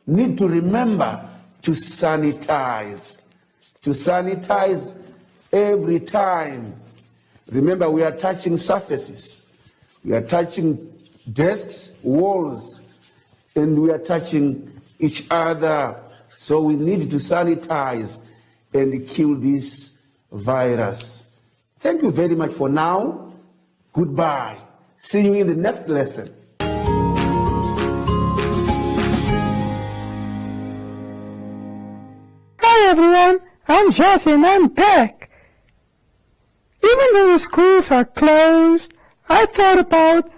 need to remember to sanitize. To sanitize every time. Remember, we are touching surfaces. We are touching desks, walls, and we are touching each other. So we need to sanitize and kill this virus. Thank you very much for now. Goodbye. See you in the next lesson. Hi everyone, I'm Josie and I'm back. Even though the schools are closed, I thought about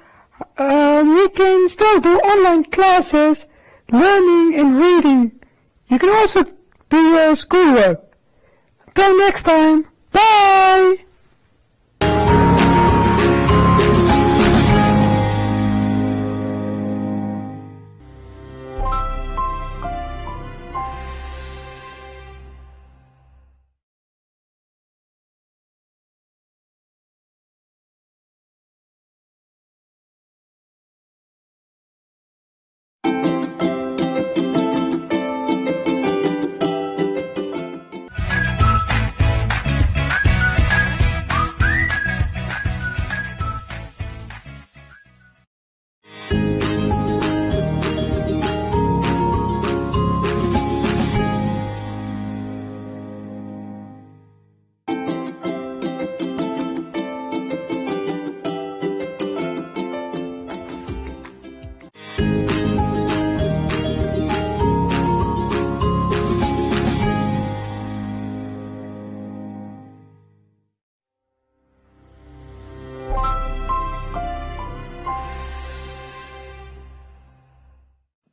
we can still do online classes, learning and reading. You can also do your schoolwork. Until next time, bye!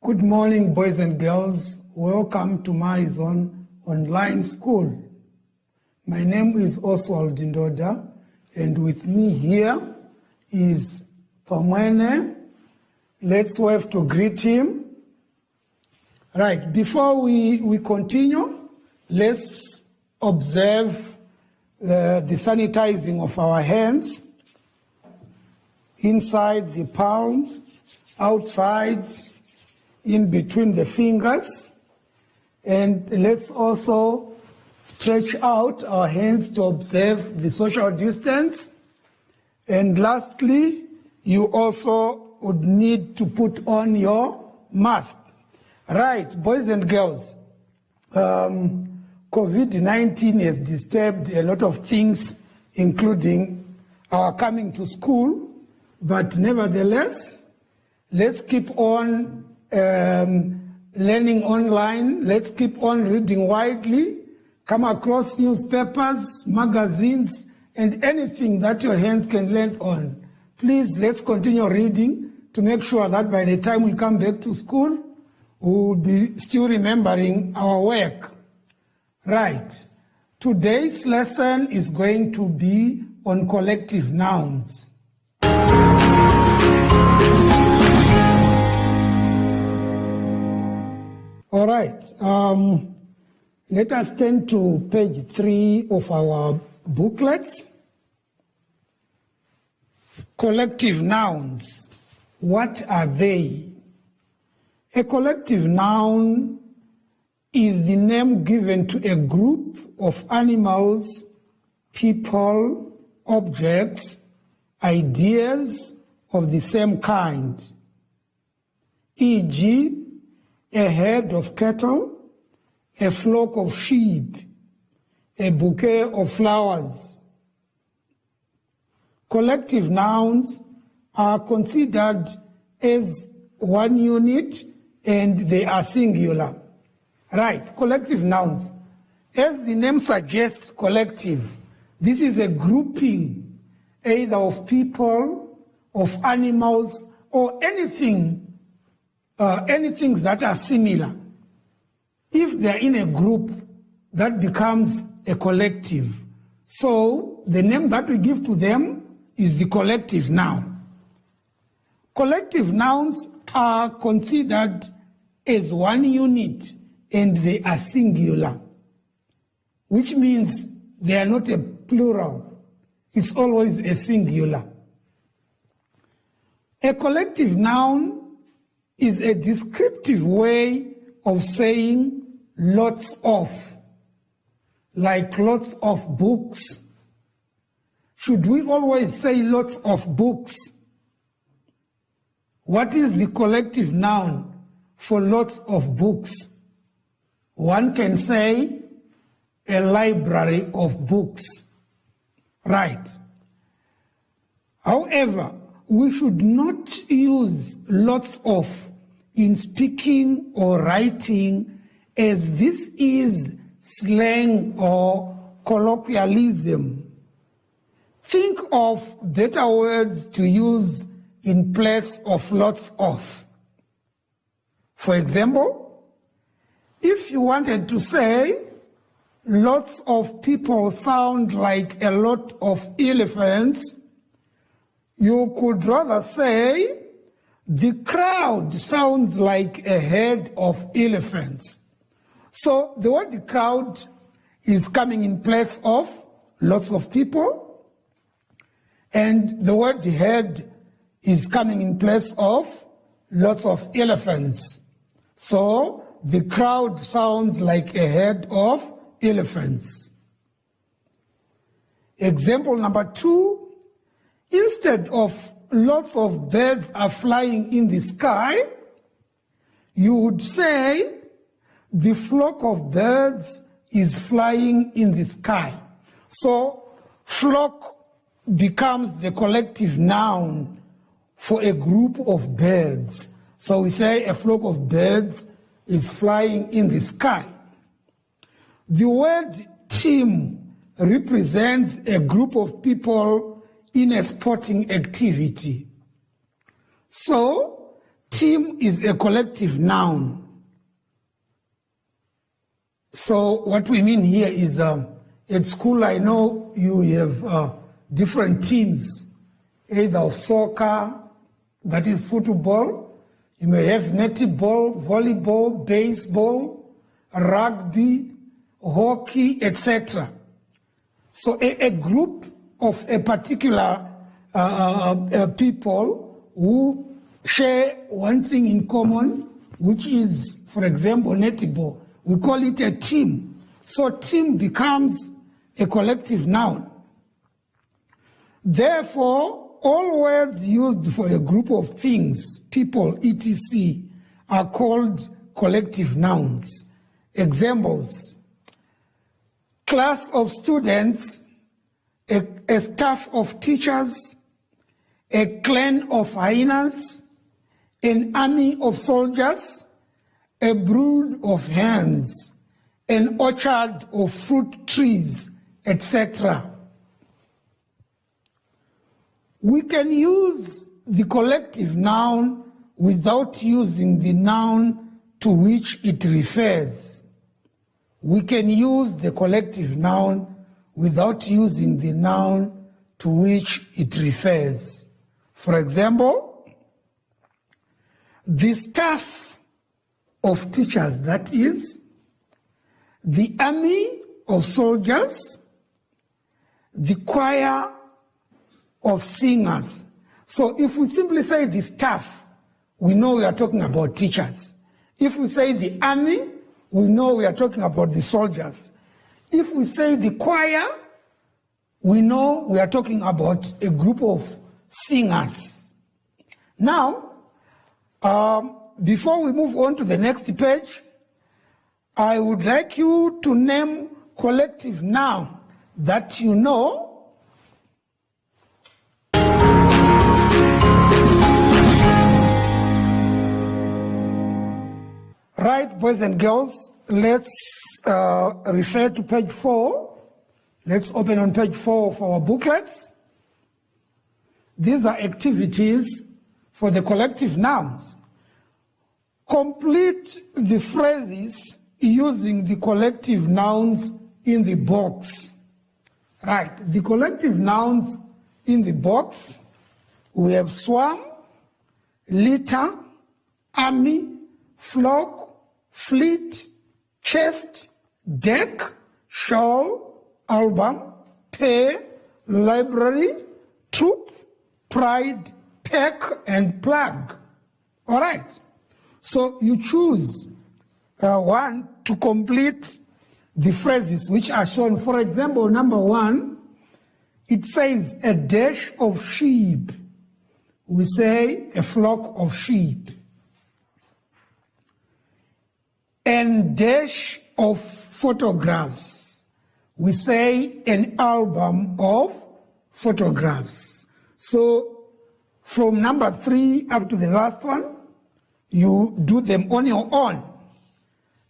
Good morning, boys and girls. Welcome to my zone online school. My name is Oswald Ndoda, and with me here is Pamwene. Let's wave to greet him. Right, before we continue, let's observe the sanitizing of our hands. Inside the palm, outside, in between the fingers, and let's also stretch out our hands to observe the social distance. And lastly, you also would need to put on your mask. Right, boys and girls, COVID-19 has disturbed a lot of things, including our coming to school, but nevertheless, let's keep on learning online. Let's keep on reading widely. Come across newspapers, magazines, and anything that your hands can land on. Please, let's continue reading to make sure that by the time we come back to school, we will be still remembering our work. Right. Today's lesson is going to be on collective nouns. All right, let us turn to page 3 of our booklets. Collective nouns, what are they? A collective noun is the name given to a group of animals, people, objects, ideas of the same kind. E.g., a herd of cattle, a flock of sheep, a bouquet of flowers. Collective nouns are considered as one unit and they are singular. Right, collective nouns. As the name suggests, collective, this is a grouping either of people, of animals, or anything that are similar. If they're in a group, that becomes a collective. So the name that we give to them is the collective noun. Collective nouns are considered as one unit and they are singular, which means they are not a plural. It's always a singular. A collective noun is a descriptive way of saying lots of, like lots of books? Should we always say lots of books? What is the collective noun for lots of books? One can say a library of books. Right. However, we should not use lots of in speaking or writing, as this is slang or colloquialism. Think of better words to use in place of lots of. For example, if you wanted to say lots of people sound like a lot of elephants, you could rather say the crowd sounds like a herd of elephants. So the word crowd is coming in place of lots of people, and the word herd is coming in place of lots of elephants. So the crowd sounds like a herd of elephants. Example number 2, instead of lots of birds are flying in the sky, you would say the flock of birds is flying in the sky. So flock becomes the collective noun for a group of birds. So we say a flock of birds is flying in the sky. The word team represents a group of people in a sporting activity. So team is a collective noun. So what we mean here is at school I know you have different teams, either of soccer, that is football, you may have netball, volleyball, baseball, rugby, hockey, etc. So a group of a particular people who share one thing in common, which is, for example, netball. We call it a team. So team becomes a collective noun. Therefore, all words used for a group of things, people, etc., are called collective nouns. Examples: class of students, a staff of teachers, a clan of hyenas, an army of soldiers, a brood of hens, an orchard of fruit trees, etc. We can use the collective noun without using the noun to which it refers. We can use the collective noun without using the noun to which it refers. For example, the staff of teachers, that is, the army of soldiers, the choir of singers. So if we simply say the staff, we know we are talking about teachers. If we say the army, we know we are talking about the soldiers. If we say the choir, we know we are talking about a group of singers. Now, before we move on to the next page, I would like you to name collective noun that you know. Right, boys and girls, let's refer to page 4. Let's open on page 4 of our booklets. These are activities for the collective nouns. Complete the phrases using the collective nouns in the box. Right, the collective nouns in the box, we have swarm, litter, army, flock, fleet, chest, deck, shawl, album, pair, library, troop, pride, pack, and plug. All right. So you choose one to complete the phrases which are shown. For example, number 1, it says a dash of sheep. We say a flock of sheep. And dash of photographs. We say an album of photographs. So from number 3 up to the last one, you do them on your own.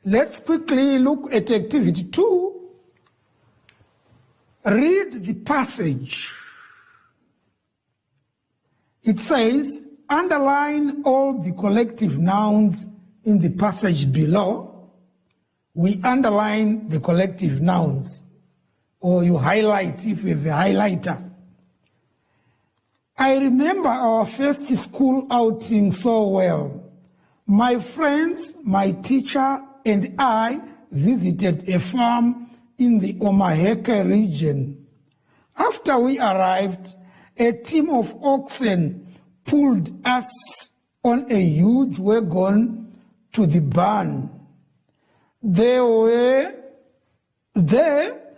Let's quickly look at activity 2. Read the passage. It says, underline all the collective nouns in the passage below. We underline the collective nouns, or you highlight if you have a highlighter. I remember our first school outing so well. My friends, my teacher, and I visited a farm in the Omaheke region. After we arrived, a team of oxen pulled us on a huge wagon to the barn. There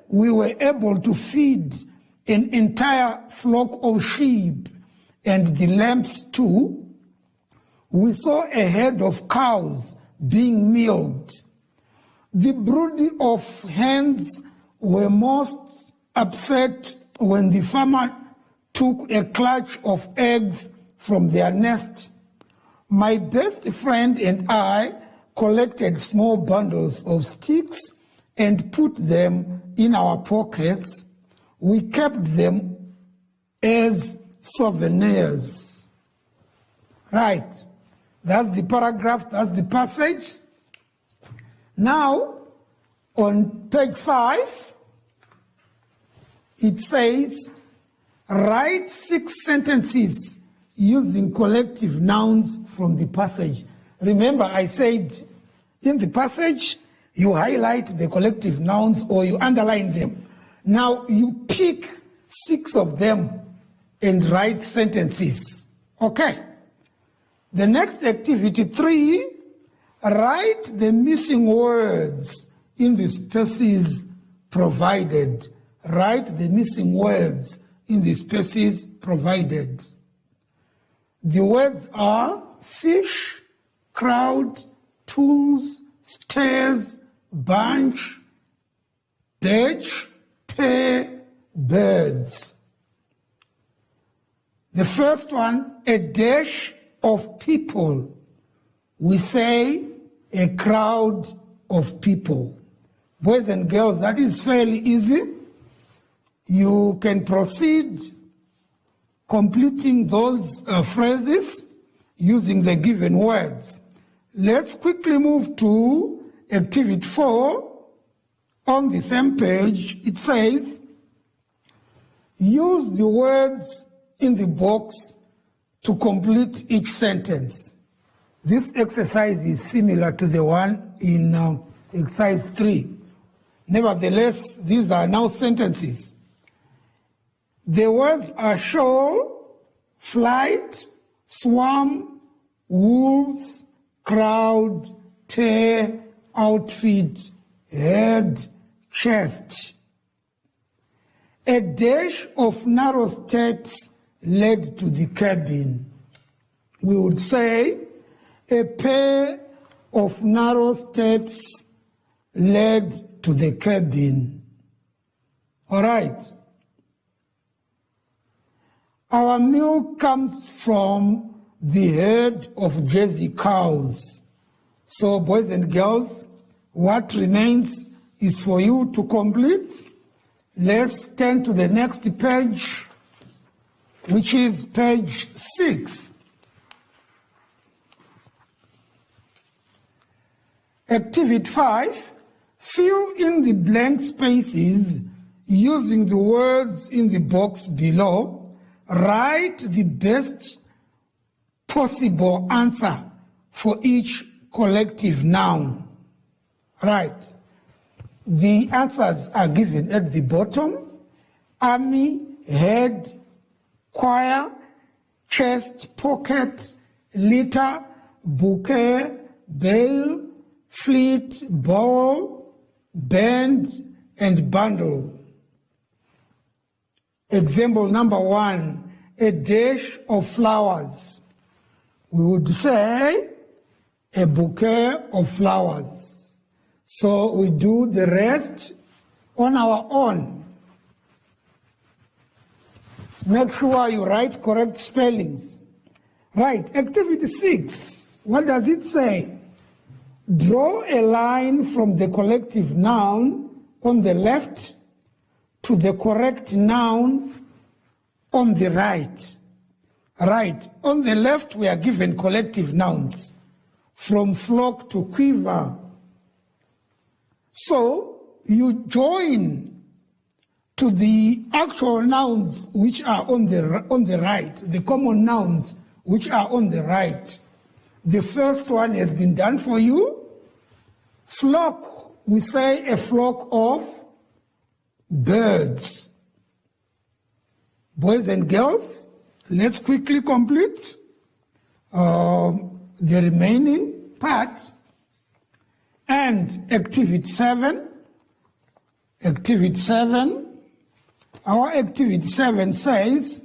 we were able to feed an entire flock of sheep and the lambs too. We saw a herd of cows being milked. The brood of hens were most upset when the farmer took a clutch of eggs from their nest. My best friend and I collected small bundles of sticks and put them in our pockets. We kept them as souvenirs. Right. That's the paragraph, that's the passage. Now, on page 5, it says, write 6 sentences using collective nouns from the passage. Remember, I said in the passage, you highlight the collective nouns or you underline them. Now, you pick 6 of them and write sentences. Okay. The next activity 3, write the missing words in the spaces provided. Write the missing words in the spaces provided. The words are fish, crowd, tools, stairs, bunch, batch, pair, birds. The first one, a dash of people. We say a crowd of people. Boys and girls, that is fairly easy. You can proceed completing those phrases using the given words. Let's quickly move to activity 4. On the same page, it says, use the words in the box to complete each sentence. This exercise is similar to the one in exercise 3. Nevertheless, these are now sentences. The words are show, flight, swarm, wolves, crowd, pair, outfit, head, chest. A dash of narrow steps led to the cabin. We would say a pair of narrow steps led to the cabin. All right. Our milk comes from the herd of Jersey cows. So, boys and girls, what remains is for you to complete. Let's turn to the next page, which is page 6. Activity 5, fill in the blank spaces using the words in the box below. Write the best possible answer for each collective noun. Right. The answers are given at the bottom. Army, head, choir, chest, pocket, litter, bouquet, bale, fleet, bowl, bend, and bundle. Example number 1, a dash of flowers. We would say a bouquet of flowers. So we do the rest on our own. Make sure you write correct spellings. Right, activity 6. What does it say? Draw a line from the collective noun on the left to the correct noun on the right. Right, on the left we are given collective nouns, from flock to quiver. So you join to the actual nouns which are on the right, the common nouns which are on the right. The first one has been done for you. Flock, we say a flock of birds. Boys and girls, let's quickly complete the remaining part. And activity 7. Activity 7. Our activity 7 says,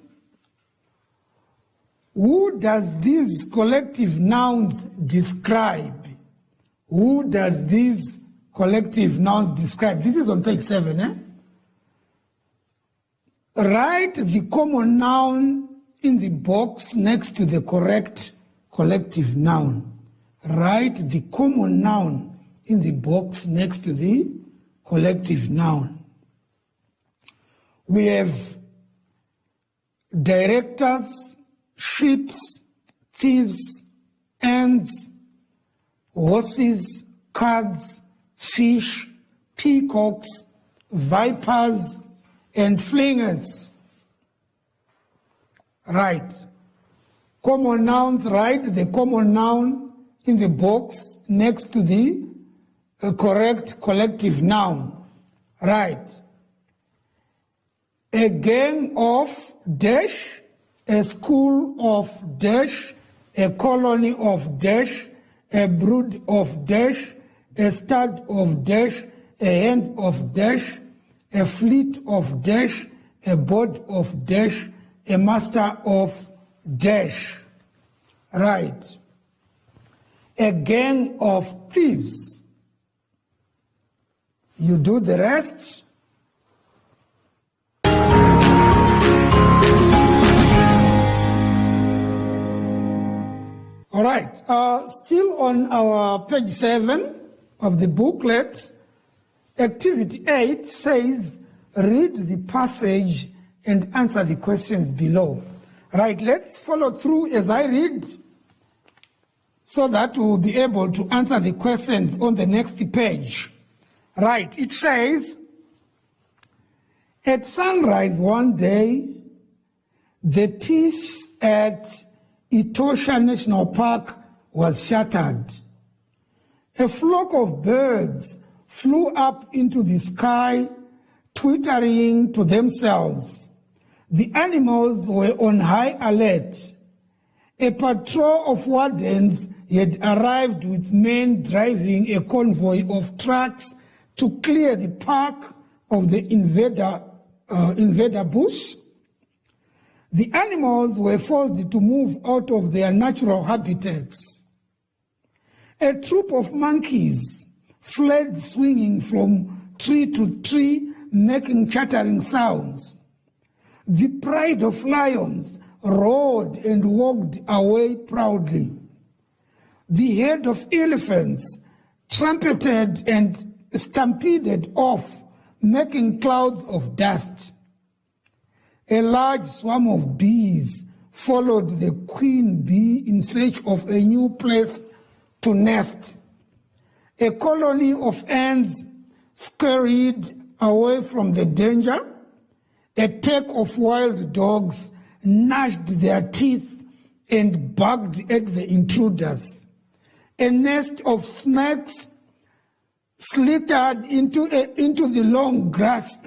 who does these collective nouns describe? Who does these collective nouns describe? This is on page 7. Write the common noun in the box next to the correct collective noun. Write the common noun in the box next to the collective noun. We have directors, ships, thieves, ants, horses, cards, fish, peacocks, vipers, and flingers. Right. Common nouns, write the common noun in the box next to the correct collective noun. Right. A gang of dash, a school of dash, a colony of dash, a brood of dash, a stud of dash, a hen of dash, a fleet of dash, a board of dash, a master of dash. Right. A gang of thieves. You do the rest. All right, still on our page 7 of the booklet, activity 8 says, read the passage and answer the questions below. Right, let's follow through as I read so that we will be able to answer the questions on the next page. Right, it says, at sunrise one day, the peace at Etosha National Park was shattered. A flock of birds flew up into the sky, twittering to themselves. The animals were on high alert. A patrol of wardens had arrived with men driving a convoy of trucks to clear the park of the invader bush. The animals were forced to move out of their natural habitats. A troop of monkeys fled swinging from tree to tree, making chattering sounds. The pride of lions roared and walked away proudly. The head of elephants trumpeted and stampeded off, making clouds of dust. A large swarm of bees followed the queen bee in search of a new place to nest. A colony of ants scurried away from the danger. A pack of wild dogs gnashed their teeth and barked at the intruders. A nest of snakes slithered into the long grass.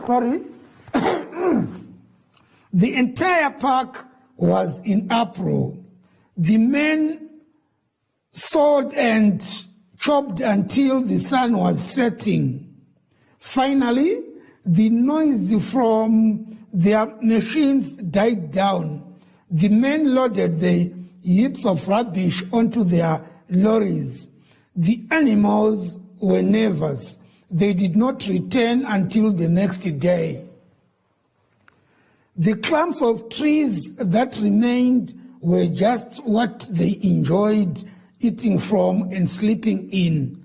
Sorry. The entire park was in uproar. The men sawed and chopped until the sun was setting. Finally, the noise from their machines died down. The men loaded the heaps of rubbish onto their lorries. The animals were nervous. They did not return until the next day. The clumps of trees that remained were just what they enjoyed eating from and sleeping in.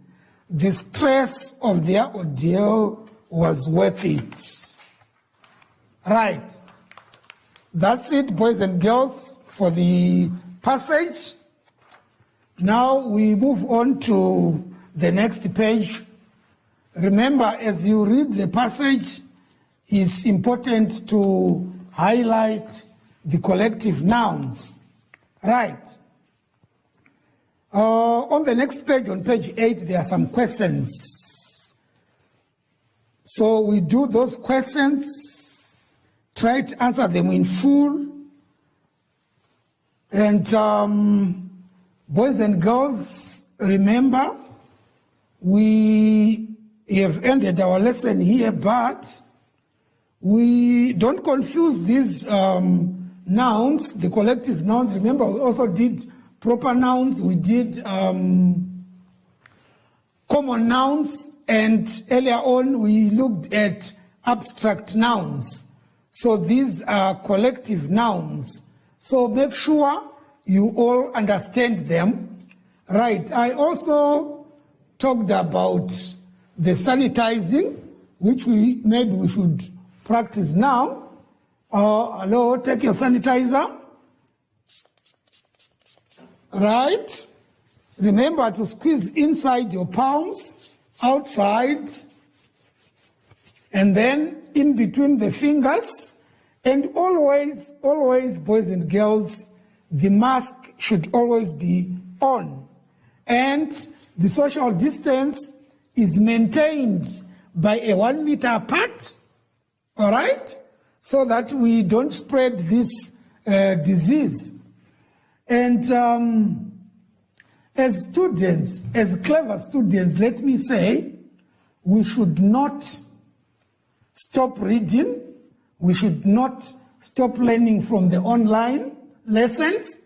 The stress of their ordeal was worth it. Right. That's it, boys and girls, for the passage. Now we move on to the next page. Remember, as you read the passage, it's important to highlight the collective nouns. Right. On the next page, on page 8, there are some questions. So we do those questions, try to answer them in full. And boys and girls, remember, we have ended our lesson here, but we don't confuse these nouns, the collective nouns. Remember, we also did proper nouns, we did common nouns, and earlier on we looked at abstract nouns. So these are collective nouns. So make sure you all understand them. Right, I also talked about the sanitizing, which maybe we should practice now. Hello, take your sanitizer. Right. Remember to squeeze inside your palms, outside, and then in between the fingers. And always, always, boys and girls, the mask should always be on. And the social distance is maintained by a 1 meter apart, all right? So that we don't spread this disease. And as students, as clever students, let me say, we should not stop reading. We should not stop learning from the online lessons.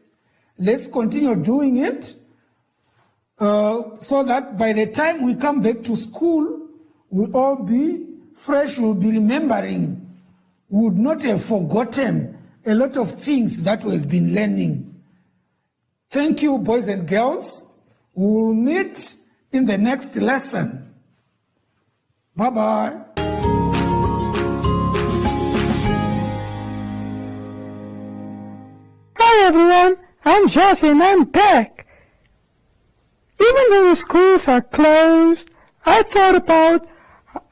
Let's continue doing it so that by the time we come back to school, we'll all be fresh, we'll be remembering. We would not have forgotten a lot of things that we've been learning. Thank you, boys and girls. We will meet in the next lesson. Bye-bye. Hi everyone, I'm Josie and I'm back. Even though the schools are closed, I thought about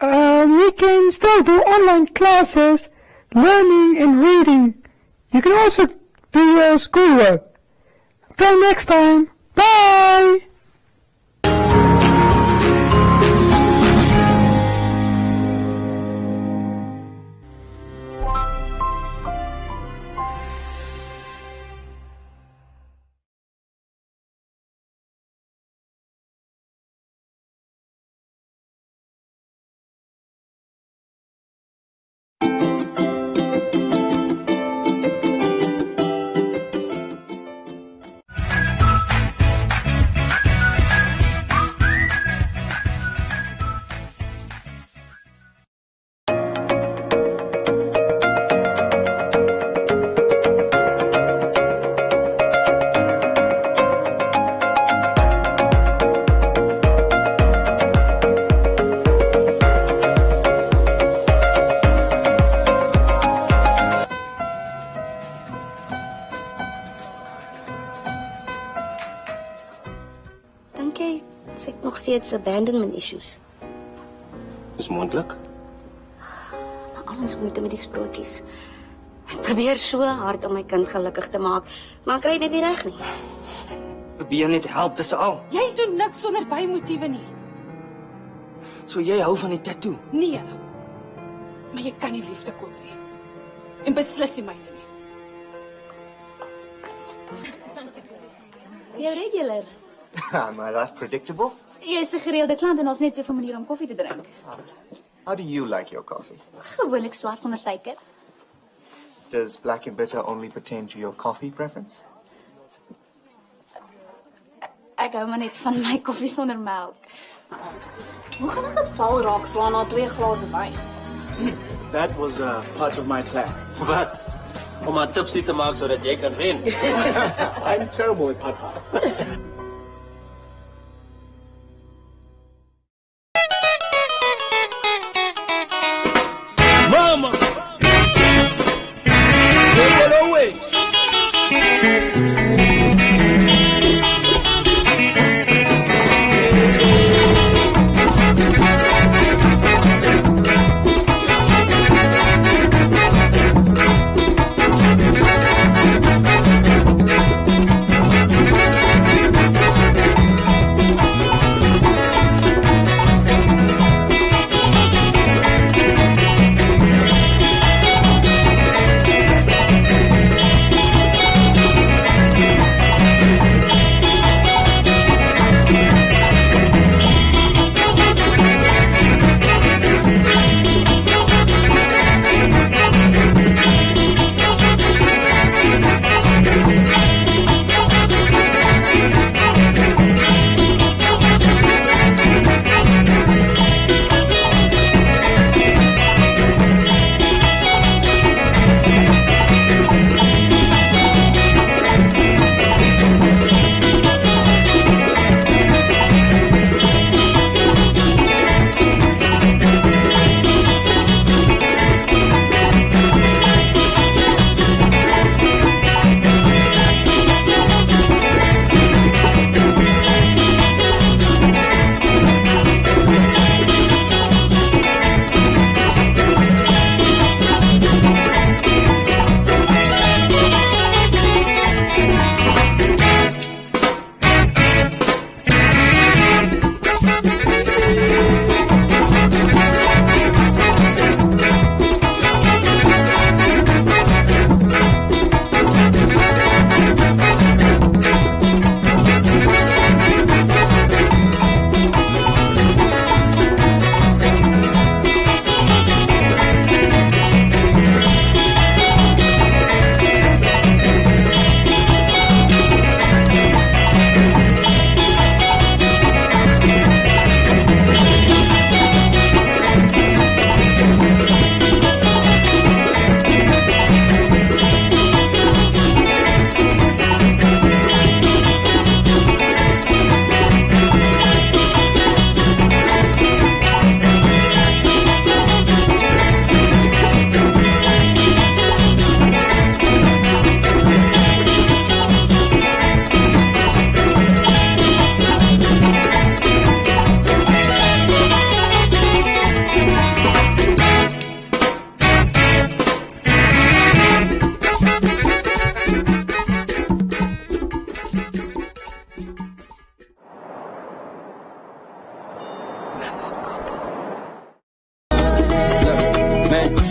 we can still do online classes, learning and reading. You can also do your schoolwork. Till next time, bye! Steeds abandonment issues. Is moontlik? Nou, al ons moeite met die sprokies. Ek probeer so hard om my kind gelukkig te maak, maar ek kry dit nie reg nie. Probeer net help, dis al. Jy doen niks sonder bymotiewe nie. So jy hou van die tattoo? Nee. Maar jy kan nie liefde koop nie. En beslis nie myne nie. Jy regular. Am I that predictable? Jy is 'n gereelde klant en ons net so 'n manier om koffie te drink. How do you like your coffee? Gewoonlik swart sonder suiker. Does black and bitter only pertain to your coffee preference? Ek hou maar net van my koffie sonder melk. Hoe gaan ek 'n bal raak slaan na 2 glase wyn? That was part of my plan. Wat? Om haar tipsy te maak sodat jy kan wen. I'm terrible at pata. Mama! Go away!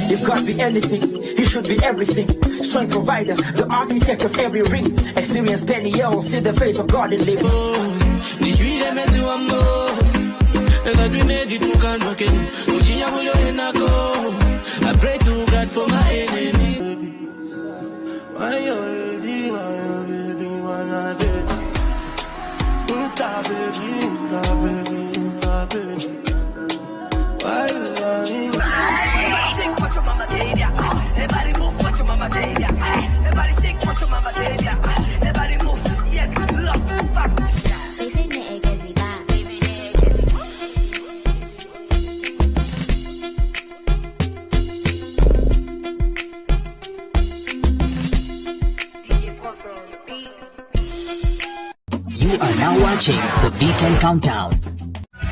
You've got to be anything, you should be everything. Strength provider, the architect of every ring. Experience penny years, see the face of God in live. I pray to God for my enemy. Why you baby, wanna be? Insta baby. Why you lying? Shake what your mama gave ya. Everybody move what your mama gave ya. Everybody shake what your mama gave ya. Everybody move, yeah, lost, fuck. You are now watching the B10 Countdown.